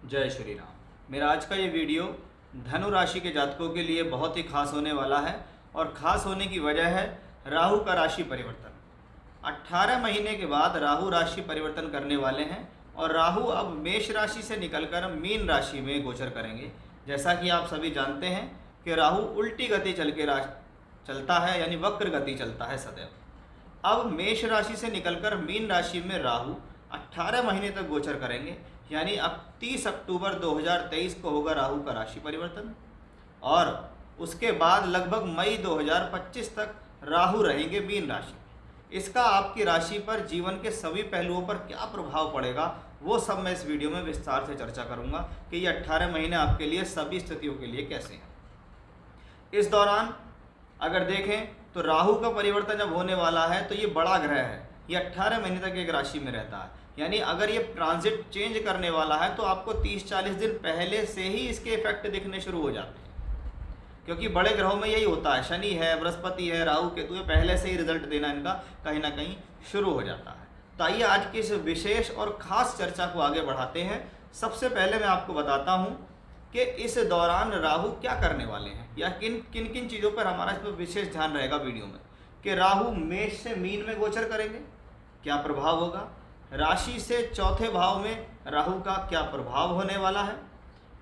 जय श्री राम। मेरा आज का ये वीडियो धनु राशि के जातकों के लिए बहुत ही खास होने वाला है और खास होने की वजह है राहु का राशि परिवर्तन। 18 महीने के बाद राहु राशि परिवर्तन करने वाले हैं और राहु अब मेष राशि से निकलकर मीन राशि में गोचर करेंगे। जैसा कि आप सभी जानते हैं कि राहु उल्टी गति चलता है, यानी वक्र गति चलता है सदैव। अब मेष राशि से निकलकर मीन राशि में राहु 18 महीने तक गोचर करेंगे, यानी अब 30 अक्टूबर 2023 को होगा राहु का राशि परिवर्तन और उसके बाद लगभग मई 2025 तक राहु रहेंगे मीन राशि में। इसका आपकी राशि पर, जीवन के सभी पहलुओं पर क्या प्रभाव पड़ेगा, वो सब मैं इस वीडियो में विस्तार से चर्चा करूंगा कि ये 18 महीने आपके लिए सभी स्थितियों के लिए कैसे हैं। इस दौरान अगर देखें तो राहु का परिवर्तन जब होने वाला है तो ये बड़ा ग्रह है, ये 18 महीने तक एक राशि में रहता है। यानी अगर ये ट्रांजिट चेंज करने वाला है तो आपको 30-40 दिन पहले से ही इसके इफेक्ट दिखने शुरू हो जाते हैं, क्योंकि बड़े ग्रहों में यही होता है। शनि है, बृहस्पति है, राहु केतु है, पहले से ही रिजल्ट देना इनका कहीं ना कहीं शुरू हो जाता है। तो आइए आज की इस विशेष और खास चर्चा को आगे बढ़ाते हैं। सबसे पहले मैं आपको बताता हूँ कि इस दौरान राहु क्या करने वाले हैं या किन किन किन चीज़ों पर हमारा इस पर विशेष ध्यान रहेगा वीडियो में। कि राहु मेष से मीन में गोचर करेंगे, क्या प्रभाव होगा। राशि से चौथे भाव में राहु का क्या प्रभाव होने वाला है।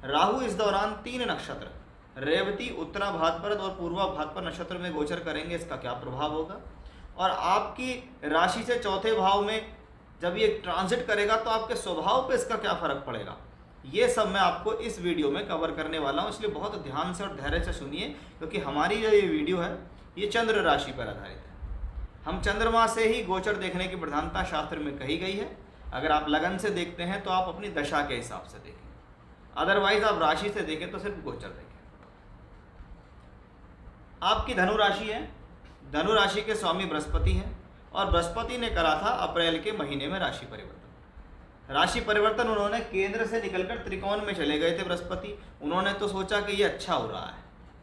राहु इस दौरान 3 नक्षत्र रेवती, उत्तरा भाद्रपद और पूर्वा भाद्रपद नक्षत्र में गोचर करेंगे, इसका क्या प्रभाव होगा। और आपकी राशि से चौथे भाव में जब ये ट्रांजिट करेगा तो आपके स्वभाव पे इसका क्या फर्क पड़ेगा, ये सब मैं आपको इस वीडियो में कवर करने वाला हूँ। इसलिए बहुत ध्यान से और धैर्य से सुनिए, क्योंकि हमारी जो ये वीडियो है ये चंद्र राशि पर आधारित है। हम चंद्रमा से ही गोचर देखने की प्रधानता शास्त्र में कही गई है। अगर आप लगन से देखते हैं तो आप अपनी दशा के हिसाब से देखें, अदरवाइज आप राशि से देखें तो सिर्फ गोचर देखें। आपकी धनु राशि है, धनु राशि के स्वामी बृहस्पति हैं और बृहस्पति ने करा था अप्रैल के महीने में राशि परिवर्तन। राशि परिवर्तन उन्होंने केंद्र से निकलकर त्रिकोण में चले गए थे बृहस्पति। उन्होंने तो सोचा कि ये अच्छा हो रहा है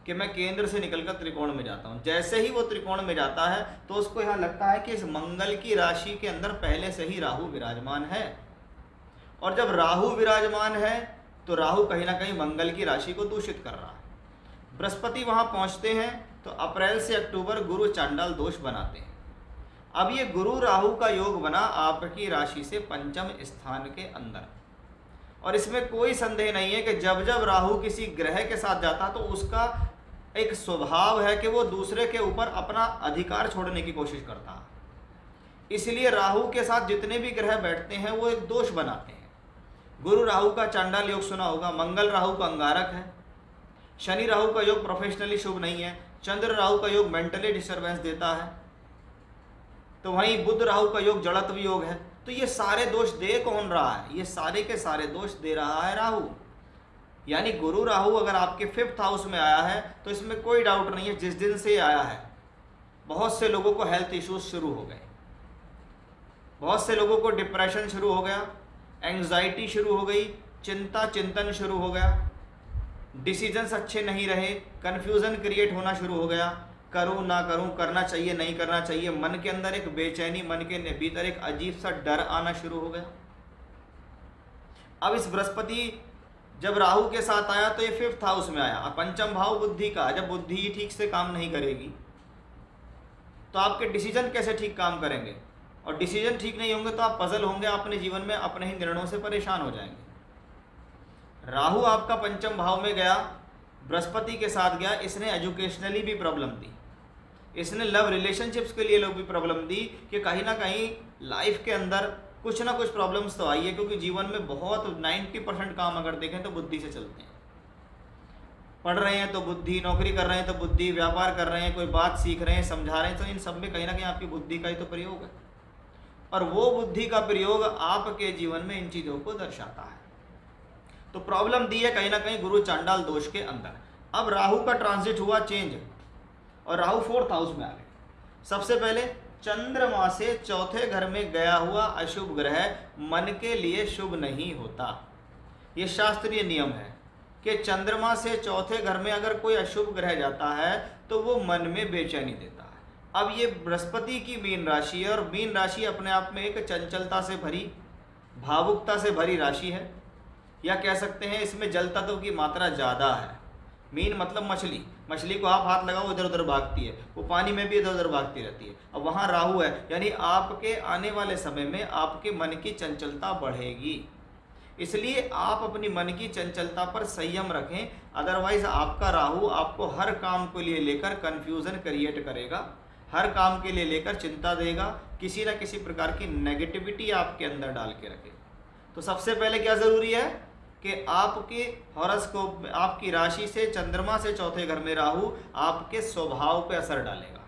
कि मैं केंद्र से निकलकर त्रिकोण में जाता हूँ। जैसे ही वो त्रिकोण में जाता है तो उसको यहाँ लगता है कि इस मंगल की राशि के अंदर पहले से ही राहु विराजमान है, और जब राहु विराजमान है तो राहु कहीं ना कहीं मंगल की राशि को दूषित कर रहा है। बृहस्पति वहाँ पहुँचते हैं तो अप्रैल से अक्टूबर गुरु चांडाल दोष बनाते हैं। अब ये गुरु राहु का योग बना आपकी राशि से पंचम स्थान के अंदर, और इसमें कोई संदेह नहीं है कि जब जब राहु किसी ग्रह के साथ जाता तो उसका एक स्वभाव है कि वो दूसरे के ऊपर अपना अधिकार छोड़ने की कोशिश करता है। इसलिए राहु के साथ जितने भी ग्रह बैठते हैं वो एक दोष बनाते हैं। गुरु राहु का चांडाल योग सुना होगा, मंगल राहु का अंगारक है, शनि राहु का योग प्रोफेशनली शुभ नहीं है, चंद्र राहु का योग मेंटली डिस्टर्बेंस देता है, तो वहीं बुध राहु का योग जड़त्व योग है। तो ये सारे दोष दे कौन रहा है, ये सारे के सारे दोष दे रहा है राहु। यानी गुरु राहु अगर आपके 5th हाउस में आया है तो इसमें कोई डाउट नहीं है, जिस दिन से आया है बहुत से लोगों को हेल्थ इश्यूज शुरू हो गए, बहुत से लोगों को डिप्रेशन शुरू हो गया, एंग्जाइटी शुरू हो गई, चिंता चिंतन शुरू हो गया, डिसीजंस अच्छे नहीं रहे, कन्फ्यूज़न क्रिएट होना शुरू हो गया, करूं ना करूं, करना चाहिए नहीं करना चाहिए, मन के अंदर एक बेचैनी, मन के भीतर एक अजीब सा डर आना शुरू हो गया। अब इस बृहस्पति जब राहु के साथ आया तो ये 5th हाउस में आया, पंचम भाव बुद्धि का। जब बुद्धि ही ठीक से काम नहीं करेगी तो आपके डिसीजन कैसे ठीक काम करेंगे, और डिसीजन ठीक नहीं होंगे तो आप पजल होंगे, अपने जीवन में अपने ही निर्णयों से परेशान हो जाएंगे। राहु आपका पंचम भाव में गया, बृहस्पति के साथ गया, इसने एजुकेशनली भी प्रॉब्लम दी, इसने लव रिलेशनशिप्स के लिए लोग भी प्रॉब्लम दी कि कहीं ना कहीं लाइफ के अंदर कुछ ना कुछ प्रॉब्लम्स तो आई है, क्योंकि जीवन में बहुत 90% काम अगर देखें तो बुद्धि से चलते हैं। पढ़ रहे हैं तो बुद्धि, नौकरी कर रहे हैं तो बुद्धि, व्यापार कर रहे हैं, कोई बात सीख रहे हैं, समझा रहे हैं, तो इन सब में कहीं ना कहीं आपकी बुद्धि का ही तो प्रयोग है, और वो बुद्धि का प्रयोग आपके जीवन में इन चीज़ों को दर्शाता है। तो प्रॉब्लम दी है कहीं ना कहीं गुरु चांडाल दोष के अंदर। अब राहु का ट्रांजिट हुआ चेंज और राहु 4th हाउस में आ गए। सबसे पहले चंद्रमा से चौथे घर में गया हुआ अशुभ ग्रह मन के लिए शुभ नहीं होता। ये शास्त्रीय नियम है कि चंद्रमा से चौथे घर में अगर कोई अशुभ ग्रह जाता है तो वो मन में बेचैनी देता है। अब ये बृहस्पति की मीन राशि है, और मीन राशि अपने आप में एक चंचलता से भरी, भावुकता से भरी राशि है। या कह सकते हैं इसमें जल तत्व की मात्रा ज़्यादा है। मीन मतलब मछली, मछली को आप हाथ लगाओ इधर उधर भागती है, वो पानी में भी इधर उधर भागती रहती है। अब वहाँ राहु है, यानी आपके आने वाले समय में आपके मन की चंचलता बढ़ेगी, इसलिए आप अपनी मन की चंचलता पर संयम रखें। अदरवाइज आपका राहु आपको हर काम को लिए लेकर कन्फ्यूज़न क्रिएट करेगा, हर काम के लिए लेकर चिंता देगा, किसी न किसी प्रकार की नेगेटिविटी आपके अंदर डाल के रखेगा। तो सबसे पहले क्या ज़रूरी है कि आपके हॉरोस्कोप में आपकी राशि से चंद्रमा से चौथे घर में राहु आपके स्वभाव पे असर डालेगा।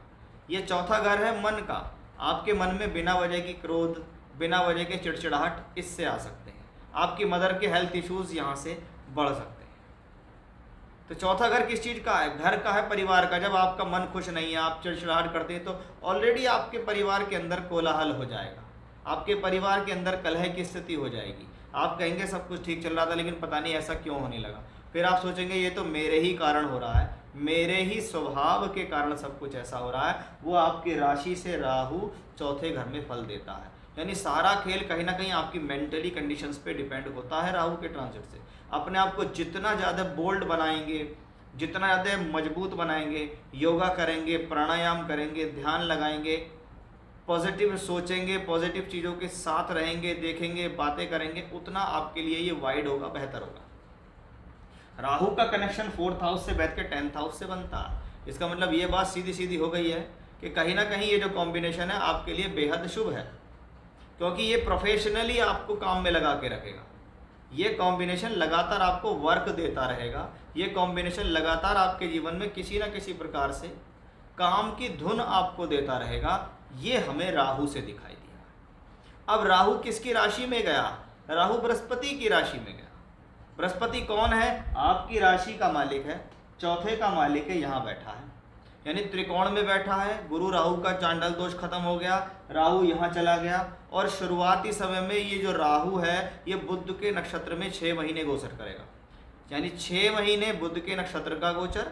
ये चौथा घर है मन का, आपके मन में बिना वजह की क्रोध, बिना वजह के चिड़चिड़ाहट इससे आ सकते हैं, आपकी मदर के हेल्थ इश्यूज़ यहाँ से बढ़ सकते हैं। तो चौथा घर किस चीज़ का है? घर का है, परिवार का। जब आपका मन खुश नहीं है, आप चिड़चिड़ाहट करते हैं, तो ऑलरेडी आपके परिवार के अंदर कोलाहल हो जाएगा, आपके परिवार के अंदर कलह की स्थिति हो जाएगी। आप कहेंगे सब कुछ ठीक चल रहा था लेकिन पता नहीं ऐसा क्यों होने लगा। फिर आप सोचेंगे ये तो मेरे ही कारण हो रहा है, मेरे ही स्वभाव के कारण सब कुछ ऐसा हो रहा है। वो आपकी राशि से राहु चौथे घर में फल देता है, यानी सारा खेल कहीं ना कहीं आपकी मेंटली कंडीशंस पे डिपेंड होता है राहु के ट्रांजिट से। अपने आप को जितना ज़्यादा बोल्ड बनाएंगे, जितना ज़्यादा मजबूत बनाएंगे, योगा करेंगे, प्राणायाम करेंगे, ध्यान लगाएंगे, पॉजिटिव सोचेंगे, पॉजिटिव चीज़ों के साथ रहेंगे, देखेंगे, बातें करेंगे, उतना आपके लिए ये वाइड होगा, बेहतर होगा। राहु का कनेक्शन 4th हाउस से बैठ के 10th हाउस से बनता है। इसका मतलब ये बात सीधी सीधी हो गई है कि कहीं ना कहीं ये जो कॉम्बिनेशन है आपके लिए बेहद शुभ है, क्योंकि ये प्रोफेशनली आपको काम में लगा के रखेगा। ये कॉम्बिनेशन लगातार आपको वर्क देता रहेगा, ये कॉम्बिनेशन लगातार आपके जीवन में किसी न किसी प्रकार से काम की धुन आपको देता रहेगा। ये हमें राहु से दिखाई दिया। अब राहु किसकी राशि में गया? राहु बृहस्पति की राशि में गया। बृहस्पति कौन है? आपकी राशि का मालिक है, चौथे का मालिक है, यहाँ बैठा है, यानी त्रिकोण में बैठा है। गुरु राहु का चांडल दोष खत्म हो गया, राहु यहाँ चला गया, और शुरुआती समय में ये जो राहु है ये बुध के नक्षत्र में 6 महीने गोचर करेगा, यानी 6 महीने बुध के नक्षत्र का गोचर,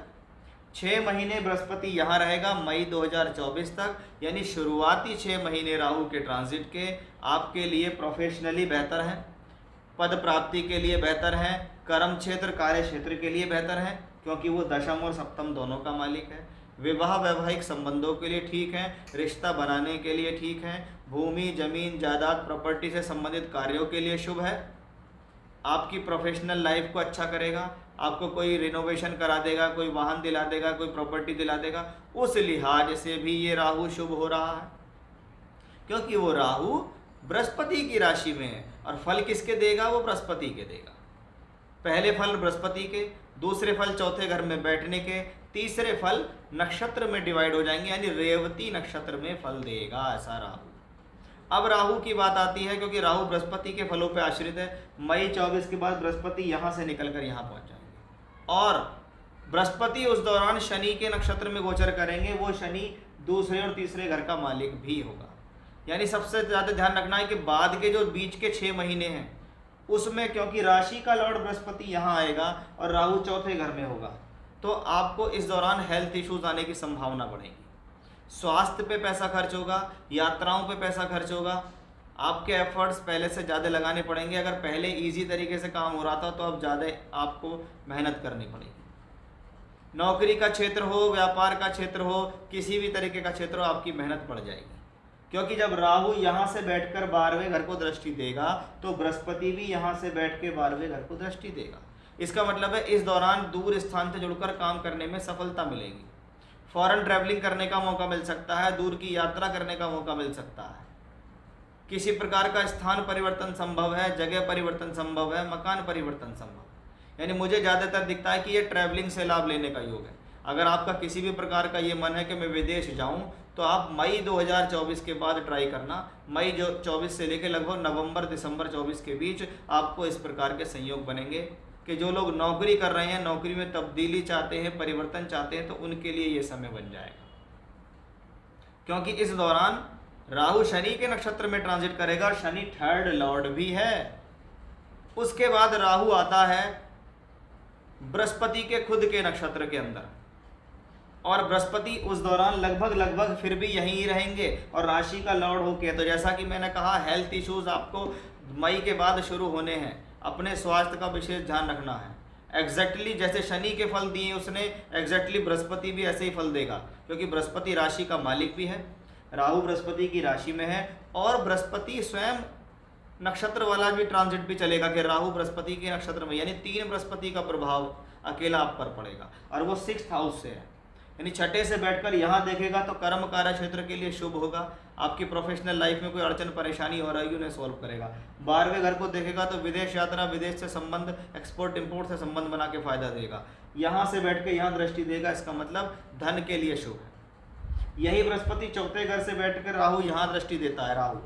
6 महीने बृहस्पति यहाँ रहेगा मई 2024 तक, यानी शुरुआती 6 महीने राहु के ट्रांजिट के आपके लिए प्रोफेशनली बेहतर हैं, पद प्राप्ति के लिए बेहतर हैं, कर्म क्षेत्र कार्य क्षेत्र के लिए बेहतर हैं, क्योंकि वो दशम और सप्तम दोनों का मालिक है। विवाह वैवाहिक संबंधों के लिए ठीक हैं, रिश्ता बनाने के लिए ठीक हैं, भूमि जमीन जायदाद प्रॉपर्टी से संबंधित कार्यों के लिए शुभ है, आपकी प्रोफेशनल लाइफ को अच्छा करेगा, आपको कोई रिनोवेशन करा देगा, कोई वाहन दिला देगा, कोई प्रॉपर्टी दिला देगा, उस लिहाज से भी ये राहु शुभ हो रहा है, क्योंकि वो राहु बृहस्पति की राशि में है। और फल किसके देगा? वो बृहस्पति के देगा। पहले फल बृहस्पति के, दूसरे फल चौथे घर में बैठने के, तीसरे फल नक्षत्र में डिवाइड हो जाएंगे, यानी रेवती नक्षत्र में फल देगा ऐसा राहु। अब राहु की बात आती है, क्योंकि राहु बृहस्पति के फलों पर आश्रित है। मई 24 के बाद बृहस्पति यहाँ से निकलकर यहाँ पहुँच जाएंगे, और बृहस्पति उस दौरान शनि के नक्षत्र में गोचर करेंगे। वो शनि दूसरे और तीसरे घर का मालिक भी होगा, यानी सबसे ज़्यादा ध्यान रखना है कि बाद के जो बीच के 6 महीने हैं उसमें, क्योंकि राशि का लॉर्ड बृहस्पति यहाँ आएगा और राहु चौथे घर में होगा, तो आपको इस दौरान हेल्थ इश्यूज आने की संभावना बढ़ेगी। स्वास्थ्य पे पैसा खर्च होगा, यात्राओं पे पैसा खर्च होगा, आपके एफर्ट्स पहले से ज़्यादा लगाने पड़ेंगे। अगर पहले इजी तरीके से काम हो रहा था तो अब ज़्यादा आपको मेहनत करनी पड़ेगी। नौकरी का क्षेत्र हो, व्यापार का क्षेत्र हो, किसी भी तरीके का क्षेत्र हो, आपकी मेहनत बढ़ जाएगी, क्योंकि जब राहु यहाँ से बैठकर 12वें घर को दृष्टि देगा तो बृहस्पति भी यहाँ से बैठ के 12वें घर को दृष्टि देगा। इसका मतलब है इस दौरान दूर स्थान से जुड़कर काम करने में सफलता मिलेगी, फॉरेन ट्रैवलिंग करने का मौका मिल सकता है, दूर की यात्रा करने का मौका मिल सकता है, किसी प्रकार का स्थान परिवर्तन संभव है, जगह परिवर्तन संभव है, मकान परिवर्तन संभव है। यानी मुझे ज़्यादातर दिखता है कि ये ट्रैवलिंग से लाभ लेने का योग है। अगर आपका किसी भी प्रकार का ये मन है कि मैं विदेश जाऊं, तो आप मई 2024 के बाद ट्राई करना। मई 24 से लेकर लगभग नवंबर दिसंबर 24 के बीच आपको इस प्रकार के संयोग बनेंगे कि जो लोग नौकरी कर रहे हैं, नौकरी में तब्दीली चाहते हैं, परिवर्तन चाहते हैं, तो उनके लिए ये समय बन जाएगा, क्योंकि इस दौरान राहु शनि के नक्षत्र में ट्रांजिट करेगा। शनि 3rd लॉर्ड भी है। उसके बाद राहु आता है बृहस्पति के खुद के नक्षत्र के अंदर, और बृहस्पति उस दौरान लगभग फिर भी यहीं रहेंगे और राशि का लॉर्ड होके, तो जैसा कि मैंने कहा हेल्थ इश्यूज आपको मई के बाद शुरू होने हैं। अपने स्वास्थ्य का विशेष ध्यान रखना है। एग्जैक्टली जैसे शनि के फल दिए उसने, एग्जैक्टली बृहस्पति भी ऐसे ही फल देगा, क्योंकि बृहस्पति राशि का मालिक भी है, राहु बृहस्पति की राशि में है, और बृहस्पति स्वयं नक्षत्र वाला भी ट्रांजिट भी चलेगा कि राहु बृहस्पति के नक्षत्र में, यानी 3 बृहस्पति का प्रभाव अकेला आप पर पड़ेगा, और वो 6th हाउस से है, यानी छठे से बैठकर यहाँ देखेगा तो कर्म कार्य क्षेत्र के लिए शुभ होगा। आपकी प्रोफेशनल लाइफ में कोई अड़चन परेशानी हो रही है उन्हें सॉल्व करेगा। 12वें घर को देखेगा तो विदेश यात्रा, विदेश से संबंध, एक्सपोर्ट इंपोर्ट से संबंध बना के फायदा देगा। यहाँ से बैठ के यहाँ दृष्टि देगा, इसका मतलब धन के लिए शुभ है। यही बृहस्पति 4थे घर से बैठकर राहु यहाँ दृष्टि देता है। राहु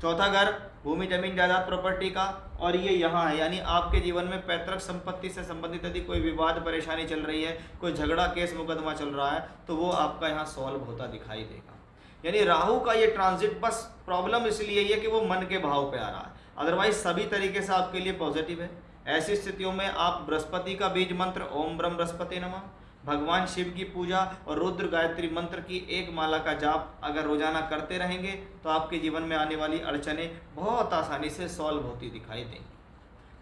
4था घर भूमि जमीन जायदाद प्रॉपर्टी का, और ये यहाँ है, यानी आपके जीवन में पैतृक संपत्ति से संबंधित यदि कोई विवाद परेशानी चल रही है, कोई झगड़ा केस मुकदमा चल रहा है, तो वो आपका यहाँ सॉल्व होता दिखाई देगा। यानी राहु का ये ट्रांजिट बस प्रॉब्लम इसलिए है कि वो मन के भाव पे आ रहा है, अदरवाइज सभी तरीके से आपके लिए पॉजिटिव है। ऐसी स्थितियों में आप बृहस्पति का बीज मंत्र ओम ब्रह्म बृहस्पति नमः, भगवान शिव की पूजा और रुद्र गायत्री मंत्र की एक माला का जाप अगर रोजाना करते रहेंगे तो आपके जीवन में आने वाली अड़चनें बहुत आसानी से सॉल्व होती दिखाई देंगी।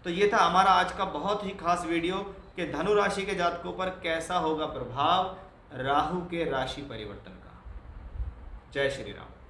तो ये था हमारा आज का बहुत ही खास वीडियो कि धनु राशि के जातकों पर कैसा होगा प्रभाव राहु के राशि परिवर्तन का। जय श्री राम।